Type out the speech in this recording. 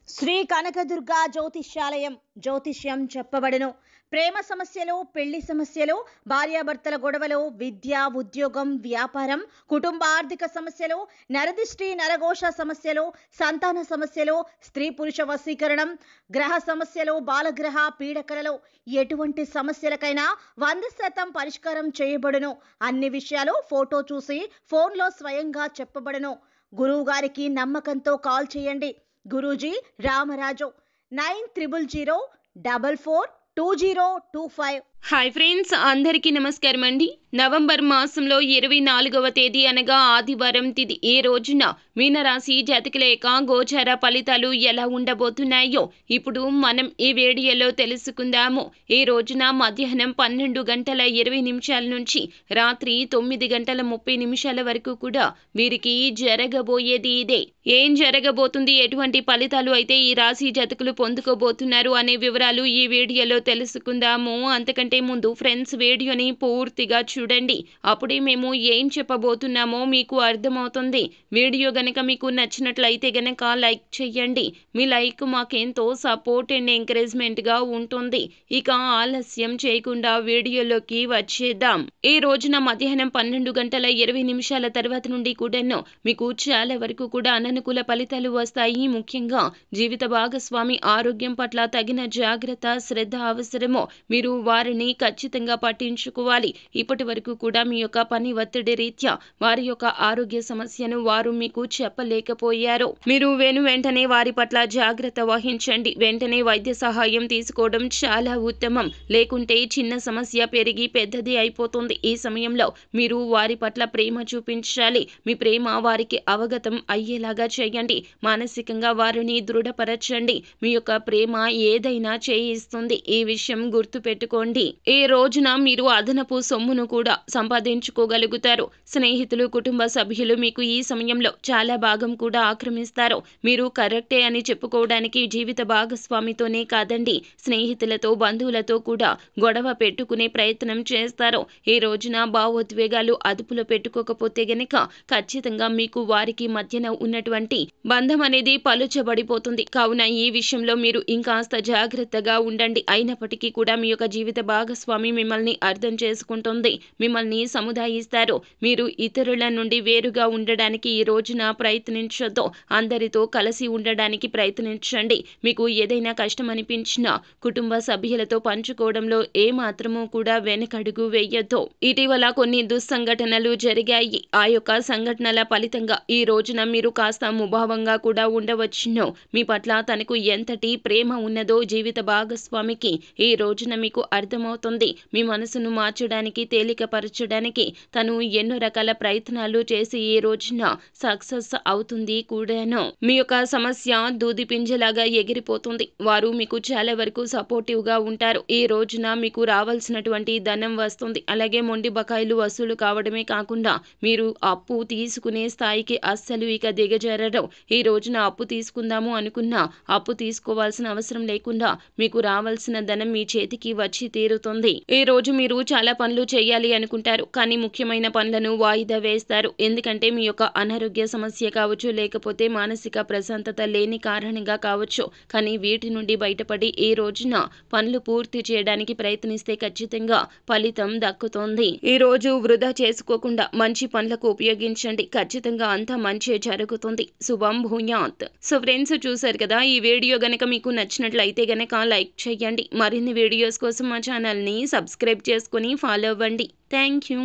శ్రీ కనకదుర్గ జ్యోతిష్యాలయం జ్యోతిష్యం చెప్పబడును. ప్రేమ సమస్యలు, పెళ్లి సమస్యలు, భార్యాభర్తల గొడవలు, విద్య, ఉద్యోగం, వ్యాపారం, కుటుంబ ఆర్థిక సమస్యలు, నరదిష్టి, నరఘోష సమస్యలు, సంతాన సమస్యలు, స్త్రీ పురుష వశీకరణం, గ్రహ సమస్యలు, బాలగ్రహ పీడకలలు, ఎటువంటి సమస్యలకైనా 100% పరిష్కారం చేయబడును. అన్ని విషయాలు ఫోటో చూసి ఫోన్లో స్వయంగా చెప్పబడును. గురువు గారికి నమ్మకంతో కాల్ చేయండి. గురూజీ రామరాజు 9000442025. హాయ్ ఫ్రెండ్స్, అందరికీ నమస్కారం అండి. నవంబర్ మాసంలో 24వ తేదీ అనగా ఆదివారం తిథి. ఈ రోజున మీనరాశి జాతకుల యొక్క గోచార ఫలితాలు ఎలా ఉండబోతున్నాయో ఇప్పుడు మనం ఈ వీడియోలో తెలుసుకుందాము. ఈ రోజున మధ్యాహ్నం 12:20 నుంచి రాత్రి 9:30 వరకు కూడా వీరికి జరగబోయేది ఇదే. ఏం జరగబోతుంది, ఎటువంటి ఫలితాలు అయితే ఈ రాశి జాతకులు పొందుకోబోతున్నారు అనే వివరాలు ఈ వీడియోలో తెలుసుకుందాము. అంతకంటే ముందు ఫ్రెండ్స్, వీడియోని పూర్తిగా చూడండి. అప్పుడే మేము ఏం చెప్పబోతున్నామో మీకు అర్థమవుతుంది. వీడియో గనక మీకు నచ్చినట్లయితే గనక లైక్ చేయండి. మీ లైక్ మాకెంతో సపోర్ట్ అండ్ ఎంకరేజ్మెంట్ గా ఉంటుంది. ఇక ఆలస్యం చేయకుండా వీడియోలోకి వచ్చేద్దాం. ఈ రోజున మధ్యాహ్నం 12:20 తర్వాత నుండి కూడాను మీకు చాలా వరకు కూడా అననుకూల ఫలితాలు వస్తాయి. ముఖ్యంగా జీవిత భాగస్వామి ఆరోగ్యం పట్ల తగిన జాగ్రత్త, శ్రద్ధ అవసరమో. మీరు వారిని ఖచ్చితంగా పట్టించుకోవాలి. ఇప్పటి వరకు కూడా మీ యొక్క పని ఒత్తిడి రీత్యా వారి యొక్క ఆరోగ్య సమస్యను వారు మీకు చెప్పలేకపోయారు. మీరు వెంటనే వారి పట్ల జాగ్రత్త వహించండి. వెంటనే వైద్య సహాయం తీసుకోవడం చాలా ఉత్తమం. లేకుంటే చిన్న సమస్య పెరిగి పెద్దది అయిపోతుంది. ఈ సమయంలో మీరు వారి పట్ల ప్రేమ చూపించాలి. మీ ప్రేమ వారికి అవగతం అయ్యేలాగా చేయండి. మానసికంగా వారిని దృఢపరచండి. మీ యొక్క ప్రేమ ఏదైనా చేయిస్తుంది. ఈ విషయం గుర్తు పెట్టుకోండి. ఈ రోజున మీరు అదనపు సొమ్మును కూడా సంపాదించుకోగలుగుతారు. స్నేహితులు, కుటుంబ సభ్యులు మీకు ఈ సమయంలో చాలా భాగం కూడా ఆక్రమిస్తారు. మీరు కరెక్టే అని చెప్పుకోవడానికి జీవిత భాగస్వామితోనే కాదండి, స్నేహితులతో, బంధువులతో కూడా గొడవ పెట్టుకునే ప్రయత్నం చేస్తారు. ఈ రోజున భావోద్వేగాలు అదుపులో పెట్టుకోకపోతే గనక ఖచ్చితంగా మీకు వారికి మధ్యన ఉన్నటువంటి బంధం అనేది పలుచబడిపోతుంది. కావున ఈ విషయంలో మీరు ఇంకాస్త జాగ్రత్తగా ఉండండి. అయినప్పటికీ కూడా మీ యొక్క జీవిత భాగస్వామి మిమ్మల్ని అర్థం చేసుకుంటుంది, మిమ్మల్ని సముదాయిస్తారు. మీరు ఇతరుల నుండి వేరుగా ఉండడానికి ఈ రోజున ప్రయత్నించొద్దు. అందరితో కలిసి ఉండడానికి ప్రయత్నించండి. మీకు ఏదైనా కష్టం అనిపించినా కుటుంబ సభ్యులతో పంచుకోవడంలో ఏమాత్రము కూడా వెనకడుగు వేయొద్దు. ఇటీవల కొన్ని దుస్సంఘటనలు జరిగాయి. ఆ యొక్క సంఘటనల ఫలితంగా ఈ రోజున మీరు కాస్త ముభావంగా కూడా ఉండవచ్చును. మీ పట్ల తనకు ఎంతటి ప్రేమ ఉన్నదో జీవిత భాగస్వామికి ఈ రోజున మీకు అర్థమవుతుంది. మీ మనసును మార్చడానికి, తేలికపరచడానికి తను ఎన్నో రకాల ప్రయత్నాలు చేసి ఈ రోజున సక్సెస్ అవుతుంది కూడాను. మీ యొక్క సమస్య దూది పింజలాగా ఎగిరిపోతుంది. వారు మీకు చాలా వరకు సపోర్టివ్ గా ఉంటారు. ఈ రోజున మీకు రావాల్సినటువంటి ధనం వస్తుంది. అలాగే మొండి బకాయిలు వసూలు కావడమే కాకుండా మీరు అప్పు తీసుకునే స్థాయికి అస్సలు ఇక దిగజారరు. ఈ రోజున అప్పు తీసుకుందాము అనుకున్నా అప్పు తీసుకోవాల్సిన అవసరం లేకుండా మీకు రావాల్సిన ధనం మీ చేతికి వచ్చి తీరుతుంది. ఈ రోజు మీరు చాలా పనులు చేయాలి అనుకుంటారు, కానీ ముఖ్యమైన పనులను వాయిదా వేస్తారు. ఎందుకంటే మీ యొక్క అనారోగ్య సమస్య కావచ్చు, లేకపోతే మానసిక ప్రశాంతత లేని కారణంగా కావచ్చు. కానీ వీటి నుండి బయటపడి ఈ రోజున పనులు పూర్తి చేయడానికి ప్రయత్నిస్తే ఖచ్చితంగా ఫలితం దక్కుతుంది. ఈ రోజు వృధా చేసుకోకుండా మంచి పనులకు ఉపయోగించండి. ఖచ్చితంగా అంతా మంచి జరుగుతుంది. శుభం భూయాత్. సో ఫ్రెండ్స్, చూసారు కదా, ఈ వీడియో గనక మీకు నచ్చినట్లయితే గనక లైక్ చేయండి. మరిన్ని వీడియోస్ కోసం మా ఛానల్ని సబ్స్క్రైబ్ చేసుకుని ఫాలో అవ్వండి. Thank you.